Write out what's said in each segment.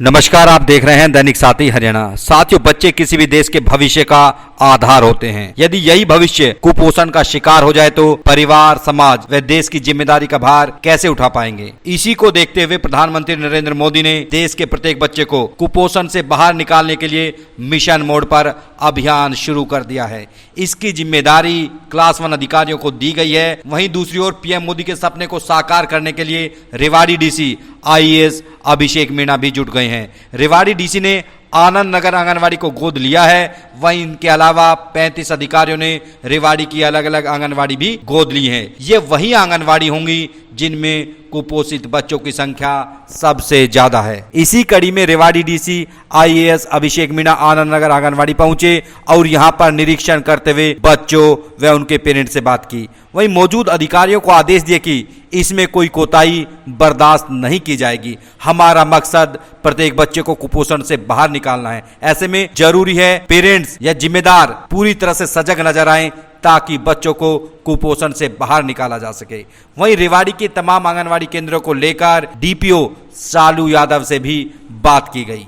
नमस्कार, आप देख रहे हैं दैनिक साथी हरियाणा। साथियों, बच्चे किसी भी देश के भविष्य का आधार होते हैं। यदि यही भविष्य कुपोषण का शिकार हो जाए तो परिवार, समाज व देश की जिम्मेदारी का भार कैसे उठा पाएंगे। इसी को देखते हुए प्रधानमंत्री नरेंद्र मोदी ने देश के प्रत्येक बच्चे को कुपोषण से बाहर निकालने के लिए मिशन मोड पर अभियान शुरू कर दिया है। इसकी जिम्मेदारी क्लास 1 अधिकारियों को दी गई है। वहीं दूसरी ओर पीएम मोदी के सपने को साकार करने के लिए रेवाड़ी डीसी आईएएस अभिषेक मीणा भी जुट गए हैं। रेवाड़ी डीसी ने आनंद नगर आंगनवाड़ी को गोद लिया है। वहीं इनके अलावा 35 अधिकारियों ने रेवाड़ी की अलग अलग आंगनवाड़ी भी गोद ली है। ये वही आंगनवाड़ी होंगी जिनमें कुपोषित बच्चों की संख्या सबसे ज्यादा है। इसी कड़ी में रेवाड़ी डीसी आईएएस अभिषेक मीणा आनंद नगर आंगनवाड़ी पहुंचे और यहां पर निरीक्षण करते हुए बच्चों व उनके पेरेंट्स से बात की। वहीं मौजूद अधिकारियों को आदेश दिए कि इसमें कोई कोताही बर्दाश्त नहीं की जाएगी। हमारा मकसद प्रत्येक बच्चे को कुपोषण से बाहर निकालना है। ऐसे में जरूरी है पेरेंट्स या जिम्मेदार पूरी तरह से सजग नजर आएं ताकि बच्चों को कुपोषण से बाहर निकाला जा सके। वहीं रेवाड़ी के तमाम आंगनवाड़ी केंद्रों को लेकर डीपीओ शालू यादव से भी बात की गई।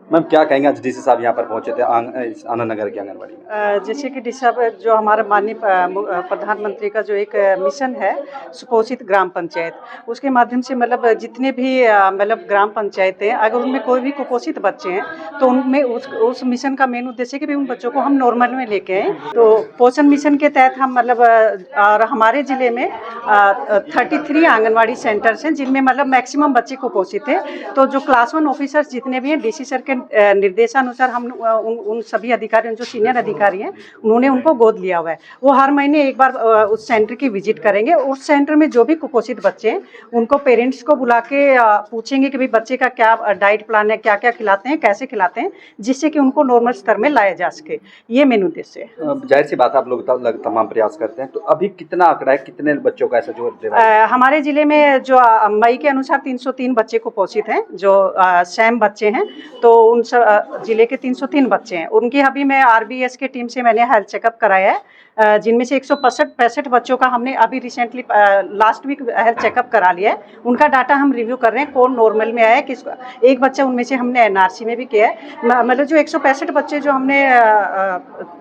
मैम, क्या कहेंगे, आज डीसी साहब यहाँ पर पहुंचे थे आनंद नगर की आंगनबाड़ी में? जैसे कि डीसी साहब जो हमारा माननीय प्रधानमंत्री का जो एक मिशन है सुपोषित ग्राम पंचायत, उसके माध्यम से मतलब जितने भी मतलब ग्राम पंचायतें अगर उनमें कोई भी कुपोषित बच्चे हैं तो उनमें उस मिशन का मेन उद्देश्य है कि उन बच्चों को हम नॉर्मल में लेके आए। तो पोषण मिशन के तहत हम मतलब और हमारे ज़िले में 33 आंगनबाड़ी सेंटर्स हैं जिनमें मतलब मैक्सिमम बच्चे कुपोषित हैं। तो जो क्लास 1 ऑफिसर्स जितने भी हैं, डीसी सर के निर्देशानुसार हम उन सभी अधिकारियों जो सीनियर अधिकारी हैं उन्होंने उनको गोद लिया हुआ है। वो हर महीने एक बार उस सेंटर की विजिट करेंगे। उस सेंटर में जो भी कुपोषित बच्चे हैं उनको पेरेंट्स को बुला के पूछेंगे कि भाई बच्चे का क्या डाइट प्लान है, क्या क्या खिलाते हैं, कैसे खिलाते हैं, जिससे कि उनको नॉर्मल स्तर में लाया जा सके। ये मेन उद्देश्य है। जाहिर सी बात, आप लोग तमाम प्रयास करते हैं, तो अभी कितना आंकड़ा है, कितने बच्चों का ऐसा जो हमारे जिले में जो मई के अनुसार 303 बच्चे कुपोषित हैं जो सैम बच्चे हैं। तो उन जिले के 303 बच्चे हैं। उनकी अभी मैं आरबीएस के टीम से मैंने हेल्थ चेकअप कराया है जिनमें से 165 बच्चों का हमने अभी recently last week health checkup करा लिया है। उनका डाटा हम रिव्यू कर रहे हैं, कौन नॉर्मल में आया है, किस एक बच्चा उनमें से हमने एनआरसी में भी किया है। मतलब जो 165 बच्चे जो हमने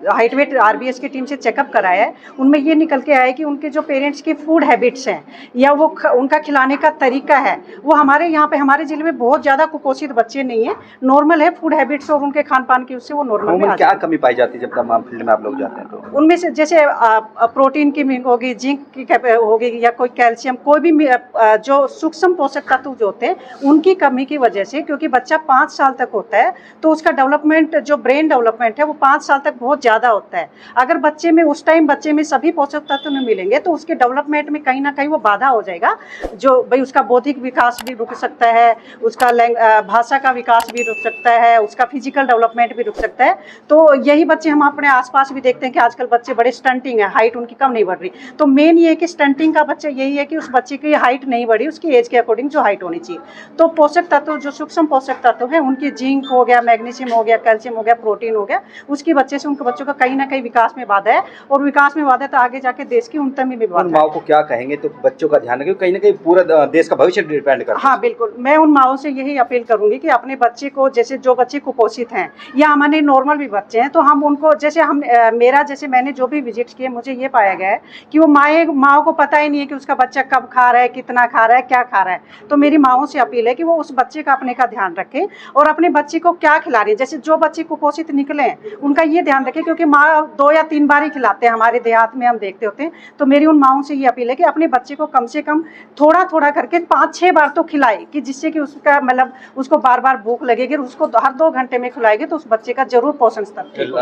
हाइट वेट आरबीएस की टीम से चेकअप कराया है उनमें ये निकल के आया है कि उनके जो पेरेंट्स की फूड हैबिट्स हैं या वो उनका खिलाने का तरीका है वो हमारे यहाँ पे हमारे जिले में बहुत ज़्यादा कुपोषित बच्चे नहीं है, नॉर्मल है फूड हैबिट्स और उनके खान पान की, उससे वो नॉर्मल में। क्या कमी पाई जाती है जब तमाम फील्ड में आप लोग जाते हैं तो? उनमें से जैसे प्रोटीन की होगी, जिंक की होगी या कोई कैल्शियम, कोई भी जो सूक्ष्म पोषक तत्व जो होते हैं उनकी कमी की वजह से, क्योंकि बच्चा 5 साल तक होता है तो उसका डेवलपमेंट जो ब्रेन डेवलपमेंट है वो 5 साल तक बहुत ज़्यादा होता है। अगर बच्चे में उस टाइम बच्चे में सभी पोषक तत्व नहीं मिलेंगे तो उसके डेवलपमेंट में कहीं ना कहीं वो बाधा हो जाएगा। जो भाई उसका बौद्धिक विकास भी रुक सकता है, उसका भाषा का विकास भी रुक सकता है, उसका फिजिकल डेवलपमेंट भी रुक सकता है। तो यही बच्चे हम अपने आसपास भी देखते हैं कि आजकल बच्चे बड़े स्टंटिंग है, हाइट उनकी कम नहीं बढ़ रही। तो मेन ये है कि स्टंटिंग का बच्चा यही है कि उस बच्चे की हाइट नहीं बढ़ी, उसकी एज के अकॉर्डिंग जो हाइट होनी चाहिए। तो पोषक तत्व जो सूक्ष्म पोषक तत्व है उनकी जिंक हो गया, मैग्नीशियम हो गया, कैल्शियम हो गया, प्रोटीन हो गया, उसकी बच्चे से उनके बच्चों का कहीं ना कहीं विकास में बाधा है और विकास में बाधा है तो आगे जाके देश की उन्नति में भी बाधा है। माओ को क्या कहेंगे तो बच्चों का ध्यान रखें, कहीं ना कहीं पूरा देश का भविष्य डिपेंड करता है। हाँ बिल्कुल, मैं उन माओं से यही अपील करूंगी कि अपने बच्चे को, जैसे जो बच्चे कुपोषित हैं या हमारे नॉर्मल भी बच्चे हैं, तो हम उनको जैसे हम जैसे मैंने जो भी विजिट किए मुझे ये पाया गया है कि वो माओ को पता ही नहीं है कि उसका बच्चा कब खा रहा है, कितना खा रहा है, क्या खा रहा है। तो मेरी माओं से अपील है कि वो उस बच्चे का अपने का ध्यान रखें और अपने बच्चे को क्या खिला रही है। जैसे जो बच्चे कुपोषित निकले हैं उनका ये ध्यान रखें, क्योंकि माँ 2 या 3 बार ही खिलाते हैं, हमारे देहात में हम देखते होते हैं। तो मेरी उन माओं से ये अपील है कि अपने बच्चे को कम से कम थोड़ा थोड़ा करके 5-6 बार तो खिलाए, कि जिससे कि उसका मतलब उसको बार बार भूख लगेगी, उसको हर 2 घंटे में खिलाएगी तो उस बच्चे का जरूर पोषण स्तर।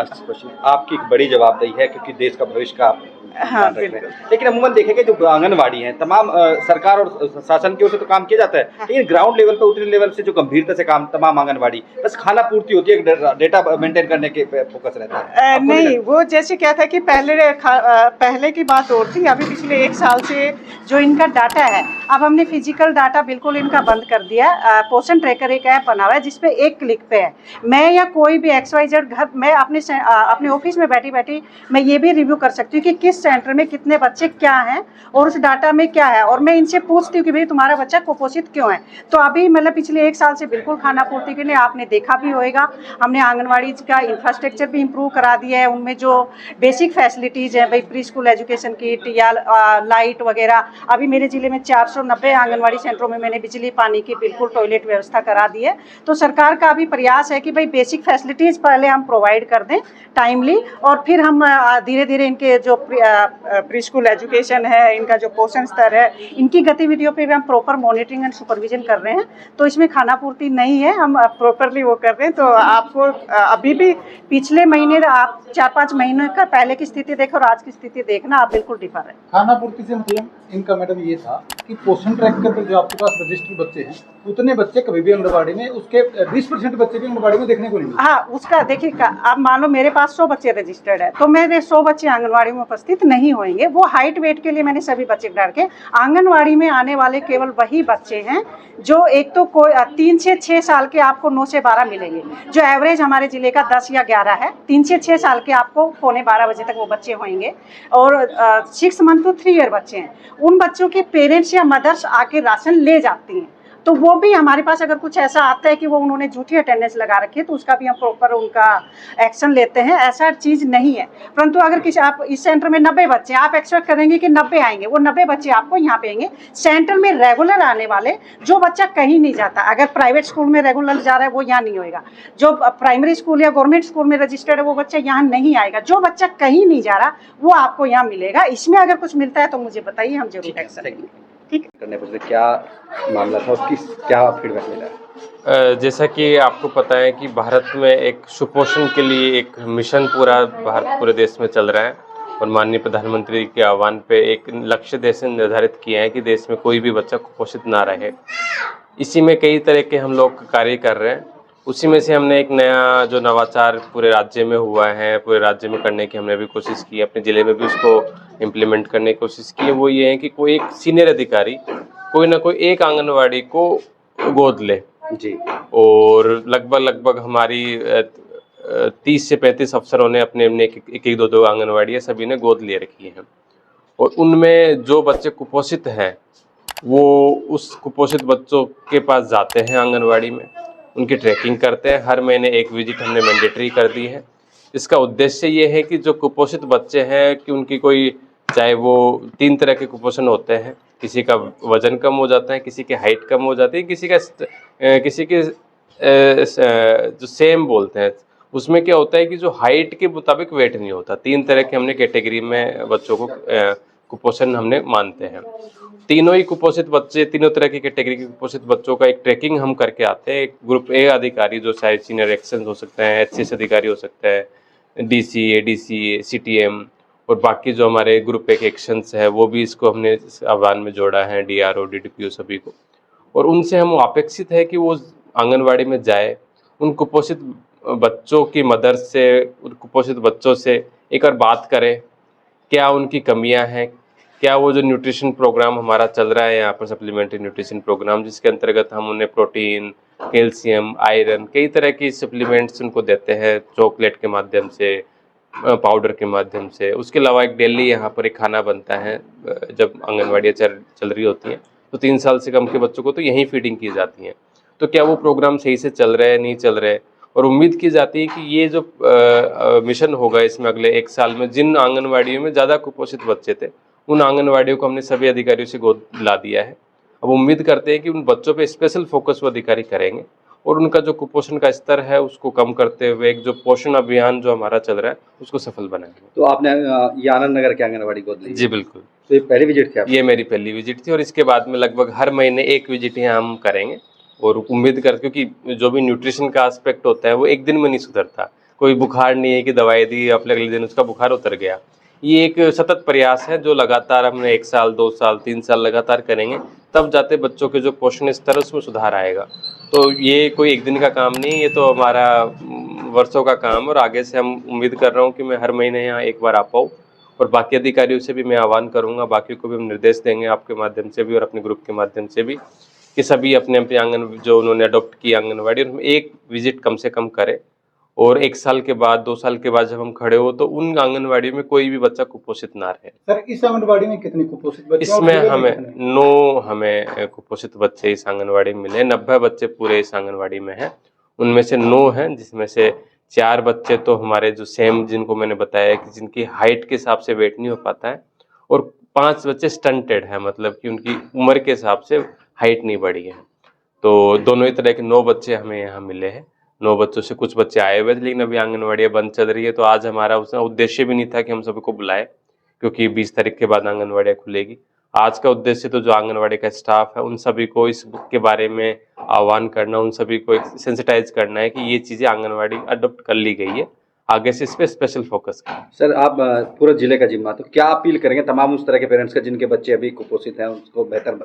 आपकी एक बड़ी जवाबदेही है क्योंकि देश का भविष्य का आप हाँ, लेकिन अमूमन देखेंगे जो आंगनवाड़ी है तमाम सरकार और शासन की ओर से तो काम किया जाता है, लेकिन ग्राउंड लेवल पर उतने लेवल से जो गंभीरता से काम तमाम आंगनवाड़ी बस खाना पूर्ति होती है, डेटा मेंटेन करने के फोकस रहता है। नहीं, वो जैसे क्या था कि पहले की बात और थी। अभी पिछले 1 साल से जो इनका डाटा है, अब हमने फिजिकल डाटा बिल्कुल इनका बंद कर दिया। पोषण ट्रैकर एक ऐप बना हुआ है जिसपे 1 क्लिक पे है। मैं या कोई भी XYZ घर, मैं अपने ऑफिस में बैठी बैठी मैं ये भी रिव्यू कर सकती हूँ कि किस सेंटर में कितने बच्चे क्या हैं और उस डाटा में क्या है, और मैं इनसे पूछती हूँ कि भाई तुम्हारा बच्चा कुपोषित क्यों है। तो अभी मतलब पिछले 1 साल से बिल्कुल खाना पूर्ति के लिए आपने देखा भी होगा, हमने आंगनवाड़ी का इंफ्रास्ट्रक्चर भी इम्प्रूव करा दिया है। उनमें जो बेसिक फैसिलिटीज़ है, भाई प्री स्कूल एजुकेशन किट या लाइट वगैरह, अभी मेरे ज़िले में 490 आंगनवाड़ी सेंटरों में मैंने बिजली पानी की बिल्कुल टॉयलेट व्यवस्था करा दी है। तो सरकार का अभी प्रयास है कि भाई बेसिक फैसिलिटीज़ पहले हम प्रोवाइड कर दें टाइमली, और फिर हम धीरे धीरे इनके जो प्री स्कूल एजुकेशन है, इनका जो पोषण स्तर है, इनकी गतिविधियों पे भी हम प्रॉपर मॉनिटरिंग एंड सुपरविजन कर रहे हैं। तो इसमें खाना पूर्ति नहीं है, हम प्रॉपरली वो कर रहे हैं। तो आपको अभी भी पिछले महीने आप 4-5 महीने का पहले की स्थिति देखो और आज की स्थिति देखना, आप बिल्कुल डिफर है। खाना पूर्ति से मतलब इनका मैडम ये था कि पोषण ट्रैकर पर जो आपके पास रजिस्टर्ड बच्चे हैं, उतने बच्चे कभी भी आंगनबाड़ी में, उसके 20% बच्चे भी आंगनबाड़ी में देखने को नहीं मिलते। हाँ, उसका देखिए, आप मान लो मेरे पास 100 बच्चे रजिस्टर्ड है, तो मेरे 100 बच्चे आंगनवाड़ी में उपस्थित नहीं होंगे। वो हाइट वेट के लिए मैंने सभी बच्चे डाल के, आंगनवाड़ी में आने वाले केवल वही बच्चे हैं जो एक तो कोई 3 से 6 साल के आपको 9 से 12 मिलेंगे, जो एवरेज हमारे जिले का 10 या 11 है। 3 से 6 साल के आपको 11:45 बजे तक वो बच्चे होंगे, और 6 मंथ टू 3 ईयर बच्चे हैं। उन बच्चों के पेरेंट्स या मदर्स आके राशन ले जाती हैं, तो वो भी हमारे पास अगर कुछ ऐसा आता है कि वो उन्होंने झूठी अटेंडेंस लगा रखी है, तो उसका भी हम प्रॉपर उनका एक्शन लेते हैं। ऐसा चीज़ नहीं है। परंतु अगर किसी, आप इस सेंटर में 90 बच्चे, आप एक्सपेक्ट करेंगे कि 90 आएंगे, वो 90 बच्चे आपको यहाँ पे आएंगे। सेंटर में रेगुलर आने वाले, जो बच्चा कहीं नहीं जाता, अगर प्राइवेट स्कूल में रेगुलर जा रहा है वो यहाँ नहीं होएगा, जो प्राइमरी स्कूल या गवर्नमेंट स्कूल में रजिस्टर्ड है वो बच्चा यहाँ नहीं आएगा। जो बच्चा कहीं नहीं जा रहा वो आपको यहाँ मिलेगा। इसमें अगर कुछ मिलता है तो मुझे बताइए, हम जरूर एक्शन लेंगे। ठीक करने पर क्या मामला था, उसकी क्या फीडबैक मिला? जैसा कि आपको पता है कि भारत में एक सुपोषण के लिए एक मिशन पूरे देश में चल रहा है, और माननीय प्रधानमंत्री के आह्वान पे एक लक्ष्य देश ने निर्धारित किया है कि देश में कोई भी बच्चा कुपोषित ना रहे। इसी में कई तरह के हम लोग कार्य कर रहे हैं। उसी में से हमने एक नया जो नवाचार पूरे राज्य में हुआ है, पूरे राज्य में करने की हमने भी कोशिश की, अपने ज़िले में भी उसको इम्प्लीमेंट करने की कोशिश की है। वो ये है कि कोई एक सीनियर अधिकारी कोई ना कोई एक आंगनवाड़ी को गोद ले जी, और लगभग हमारी 30 से 35 अफसरों ने अपने एक 2 आंगनवाड़ी सभी ने गोद ले रखी हैं, और उनमें जो बच्चे कुपोषित हैं वो उस कुपोषित बच्चों के पास जाते हैं आंगनवाड़ी में, उनकी ट्रैकिंग करते हैं। हर महीने एक विजिट हमने मैंडेटरी कर दी है। इसका उद्देश्य ये है कि जो कुपोषित बच्चे हैं कि उनकी कोई, चाहे वो 3 तरह के कुपोषण होते हैं, किसी का वजन कम हो जाता है, किसी की हाइट कम हो जाती है, किसी के जो सेम बोलते हैं, उसमें क्या होता है कि जो हाइट के मुताबिक वेट नहीं होता। 3 तरह के हमने कैटेगरी में बच्चों को कुपोषण हमने मानते हैं। तीनों ही कुपोषित बच्चे, तीनों तरह की कैटेगरी के कुपोषित बच्चों का एक ट्रैकिंग हम करके आते हैं। एक ग्रुप ए अधिकारी जो शायद सीनियर एक्शन हो सकते हैं, HCS अधिकारी हो सकता है, DC, ADC, CTM, और बाकी जो हमारे ग्रुप एक एक्शंस है वो भी इसको हमने इस आह्वान में जोड़ा है, DRO, DDPO सभी को। और उनसे हम अपेक्षित है कि वो आंगनवाड़ी में जाए, उन कुपोषित बच्चों की मदर से, उन कुपोषित बच्चों से एक बार बात करें, क्या उनकी कमियां हैं, क्या वो जो न्यूट्रिशन प्रोग्राम हमारा चल रहा है यहाँ पर, सप्लीमेंट्री न्यूट्रिशन प्रोग्राम, जिसके अंतर्गत हम उन्हें प्रोटीन, कैल्शियम, आयरन, कई तरह की सप्लीमेंट्स उनको देते हैं, चॉकलेट के माध्यम से, पाउडर के माध्यम से। उसके अलावा एक डेली यहाँ पर एक खाना बनता है जब आंगनवाड़ियाँ चल रही होती हैं, तो 3 साल से कम के बच्चों को तो यहीं फीडिंग की जाती है। तो क्या वो प्रोग्राम सही से चल रहे हैं, नहीं चल रहे? और उम्मीद की जाती है कि ये जो मिशन होगा इसमें अगले 1 साल में जिन आंगनवाड़ियों में ज़्यादा कुपोषित बच्चे थे, उन आंगनवाड़ियों को हमने सभी अधिकारियों से गोद ला दिया है। अब उम्मीद करते हैं कि उन बच्चों पे स्पेशल फोकस वो अधिकारी करेंगे, और उनका जो कुपोषण का स्तर है उसको कम करते हुए एक जो पोषण अभियान जो हमारा चल रहा है उसको सफल बनाएंगे। तो आपने ये आनंद नगर के आंगनबाड़ी गोद ली? जी बिल्कुल। तो ये पहली विजिट थी आपकी? ये मेरी पहली विजिट थी, और इसके बाद में लगभग हर महीने एक विजिट यहाँ हम करेंगे। और उम्मीद कर, क्योंकि जो भी न्यूट्रिशन का एस्पेक्ट होता है वो एक दिन में नहीं सुधरता। कोई बुखार नहीं है कि दवाई दी अगले दिन उसका बुखार उतर गया। ये एक सतत प्रयास है जो लगातार हमने 1 साल, 2 साल, 3 साल लगातार करेंगे, तब जाते बच्चों के जो पोषण स्तर उसमें सुधार आएगा। तो ये कोई एक दिन का काम नहीं, ये तो हमारा वर्षों का काम। और आगे से हम उम्मीद कर रहा हूँ कि मैं हर महीने यहाँ एक बार आ पाऊँ, और बाकी अधिकारियों से भी मैं आह्वान करूँगा, बाकी को भी हम निर्देश देंगे आपके माध्यम से भी और अपने ग्रुप के माध्यम से भी, कि सभी अपने अपने आंगन जो उन्होंने अडॉप्ट की आंगनवाड़ी उनमें एक विजिट कम से कम करे, और 1 साल के बाद 2 साल के बाद जब हम खड़े हो तो उन आंगनवाड़ी में कोई भी बच्चा कुपोषित ना रहे। सर इस आंगनबाड़ी में कितने कुपोषित बच्चे हैं और इसमें फिगर हमें कितने? 9 हमें कुपोषित बच्चे इस आंगनवाड़ी में मिले, 90 बच्चे पूरे इस आंगनवाड़ी में हैं। उनमें से 9 हैं, जिसमें से 4 बच्चे तो हमारे जो सेम जिनको मैंने बताया कि जिनकी हाइट के हिसाब से वेट नहीं हो पाता है, और 5 बच्चे स्टंटेड हैं, मतलब कि उनकी उम्र के हिसाब से हाइट नहीं बढ़ी है। तो दोनों ही तरह के 9 बच्चे हमें यहाँ मिले हैं। 9 बच्चों से कुछ बच्चे आए हुए थे, लेकिन अभी आंगनवाड़ियाँ बंद चल रही है, तो आज हमारा उसका उद्देश्य भी नहीं था कि हम सभी को बुलाए, क्योंकि 20 तारीख के बाद आंगनवाड़ियाँ खुलेगी। आज का उद्देश्य तो जो आंगनवाड़ी का स्टाफ है उन सभी को इस बुक के बारे में आह्वान करना, उन सभी को सेंसिटाइज करना है कि ये चीज़ें आंगनवाड़ी अडॉप्ट कर ली गई है, आगे से इस पर स्पेशल फोकस करें। सर आप पूरे जिले का जिम्मा, तो क्या अपील करेंगे तमाम उस तरह के पेरेंट्स का जिनके बच्चे अभी कुपोषित हैं, उसको बेहतर?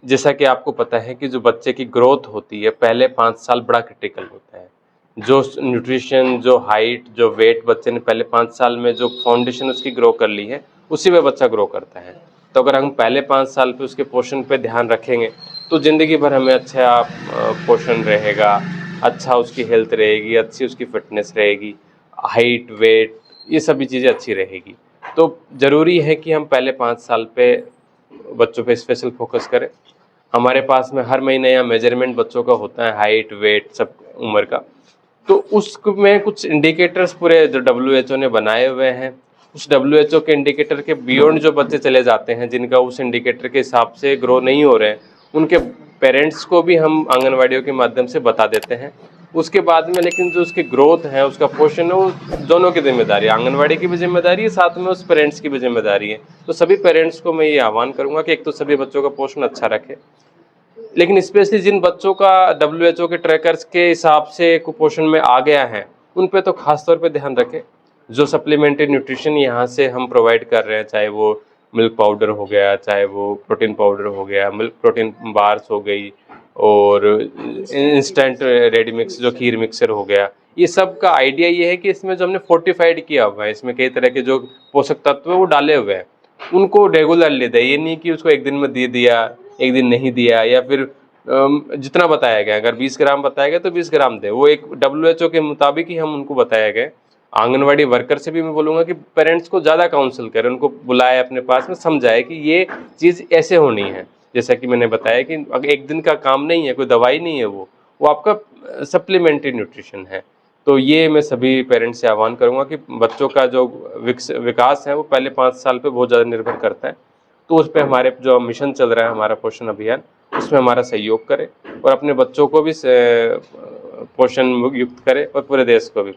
जैसा कि आपको पता है कि जो बच्चे की ग्रोथ होती है पहले 5 साल बड़ा क्रिटिकल होता है। जो न्यूट्रिशन, जो हाइट, जो वेट बच्चे ने पहले 5 साल में जो फाउंडेशन उसकी ग्रो कर ली है, उसी में बच्चा ग्रो करता है। तो अगर हम पहले 5 साल पे उसके पोषण पे ध्यान रखेंगे तो ज़िंदगी भर हमें अच्छा पोषण रहेगा, अच्छा उसकी हेल्थ रहेगी, अच्छी उसकी फिटनेस रहेगी, हाइट, वेट, ये सभी चीज़ें अच्छी रहेगी। तो ज़रूरी है कि हम पहले 5 साल पे बच्चों पे स्पेशल फोकस करें। हमारे पास में हर महीने यहाँ मेजरमेंट बच्चों का होता है, हाइट, वेट, सब उम्र का। तो उसमें कुछ इंडिकेटर्स पूरे जो WHO ने बनाए हुए हैं, उस WHO के इंडिकेटर के बियॉन्ड जो बच्चे चले जाते हैं, जिनका उस इंडिकेटर के हिसाब से ग्रो नहीं हो रहे हैं, उनके पेरेंट्स को भी हम आंगनवाड़ियों के माध्यम से बता देते हैं। उसके बाद में लेकिन जो उसकी ग्रोथ है, उसका पोषण है, वो दोनों की जिम्मेदारी है, आंगनवाड़ी की भी जिम्मेदारी है, साथ में उस पेरेंट्स की भी जिम्मेदारी है। तो सभी पेरेंट्स को मैं ये आह्वान करूंगा कि एक तो सभी बच्चों का पोषण अच्छा रखें, लेकिन स्पेशली जिन बच्चों का WHO के ट्रैकर्स के हिसाब से कुपोषण में आ गया है, उन पे तो खास तौर पे ध्यान रखें। जो सप्लीमेंट्री न्यूट्रिशन यहाँ से हम प्रोवाइड कर रहे हैं, चाहे वो मिल्क पाउडर हो गया, चाहे वो प्रोटीन पाउडर हो गया, मिल्क प्रोटीन बार्स हो गई, और इंस्टेंट रेडी मिक्स जो खीर मिक्सर हो गया, ये सब का आइडिया ये है कि इसमें जो हमने फोर्टिफाइड किया हुआ है, इसमें कई तरह के जो पोषक तत्व है वो डाले हुए हैं, उनको रेगुलरली दें। ये नहीं कि उसको एक दिन में दे दिया, एक दिन नहीं दिया, या फिर जितना बताया गया, अगर 20 ग्राम बताया गया तो 20 ग्राम दे, वो एक WHO के मुताबिक ही हम उनको बताया गया। आंगनवाड़ी वर्कर से भी मैं बोलूँगा कि पेरेंट्स को ज़्यादा काउंसिल करें, उनको बुलाए अपने पास में, समझाए कि ये चीज़ ऐसे होनी है। जैसा कि मैंने बताया कि अगर एक दिन का काम नहीं है, कोई दवाई नहीं है, वो आपका सप्लीमेंट्री न्यूट्रिशन है। तो ये मैं सभी पेरेंट्स से आह्वान करूँगा कि बच्चों का जो विकास है वो पहले 5 साल पे बहुत ज़्यादा निर्भर करता है। तो उस पर हमारे जो मिशन चल रहा है, हमारा पोषण अभियान, उसमें हमारा सहयोग करें और अपने बच्चों को भी पोषण युक्त करें और पूरे देश को भी।